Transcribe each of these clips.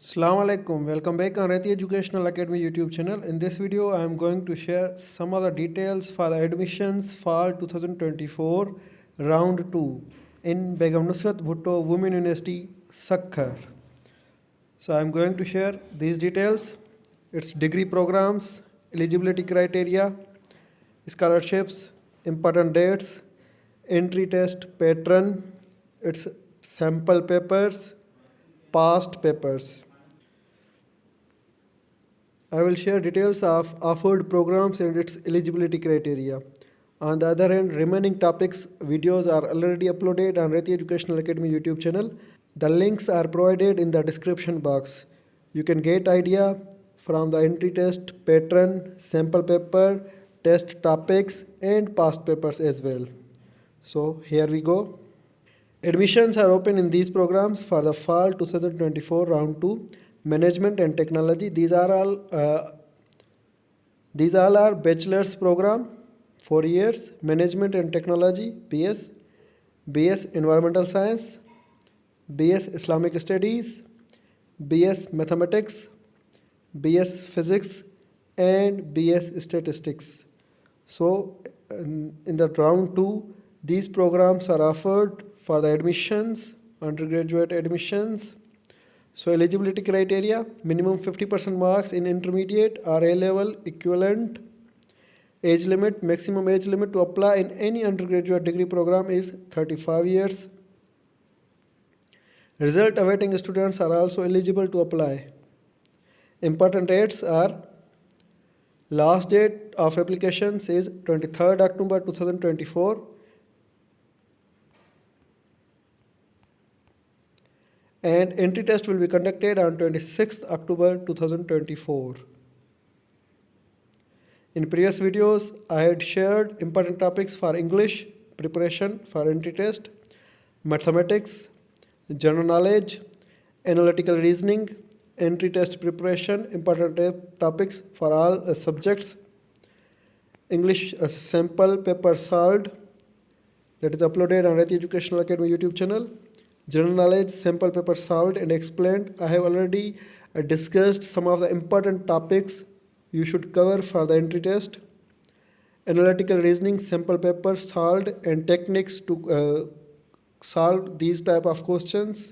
Assalamu alaikum. Welcome back on Reti Educational Academy YouTube channel. In this video, I am going to share some of the details for the admissions fall 2024 round 2 in Begum Nusrat Bhutto Women University, Sukkur. So I am going to share these details, its degree programs, eligibility criteria, scholarships, important dates, entry test pattern, its sample papers, past papers. I will share details of offered programs and its eligibility criteria. On the other hand, remaining topics videos are already uploaded on Reti Educational Academy YouTube channel. The links are provided in the description box. You can get idea from the entry test pattern, sample paper, test topics and past papers as well. So here we go. Admissions are open in these programs for the fall 2024 round 2. Management and technology. These all are bachelor's program, 4 years. Management and technology, BS, BS environmental science, BS Islamic studies, BS mathematics, BS physics, and BS statistics. So in the round 2, these programs are offered for the admissions, undergraduate admissions. So eligibility criteria, minimum 50% marks in intermediate or A-level equivalent. Age limit, maximum age limit to apply in any undergraduate degree program is 35 years. Result awaiting students are also eligible to apply. Important dates are, last date of applications is 23rd October 2024. And entry test will be conducted on 26th October 2024. In previous videos, I had shared important topics for English preparation for entry test, mathematics, general knowledge, analytical reasoning, entry test preparation, important topics for all subjects, English sample paper solved, that is uploaded on Reti Educational Academy YouTube channel. General knowledge sample paper solved and explained. I have already discussed some of the important topics you should cover for the entry test. Analytical reasoning sample paper solved and techniques to solve these type of questions.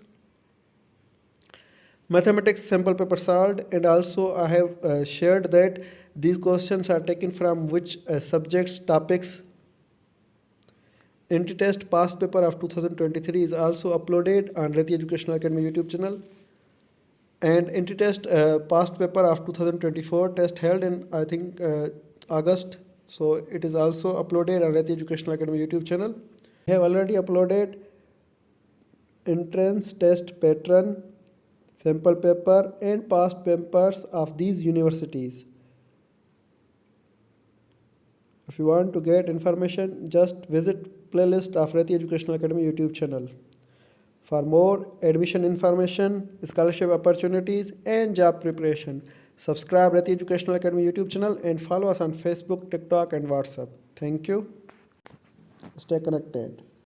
Mathematics sample paper solved, and also I have shared that these questions are taken from which subjects, topics. Entry test past paper of 2023 is also uploaded on Reti Educational Academy YouTube channel. And entry test past paper of 2024 test held in I think August. So it is also uploaded on Reti Educational Academy YouTube channel. I have already uploaded entrance test pattern, sample paper and past papers of these universities. If you want to get information, just visit playlist of Reti Educational Academy YouTube channel. For more admission information, scholarship opportunities and job preparation, subscribe Reti Educational Academy YouTube channel and follow us on Facebook, TikTok and WhatsApp. Thank you. Stay connected.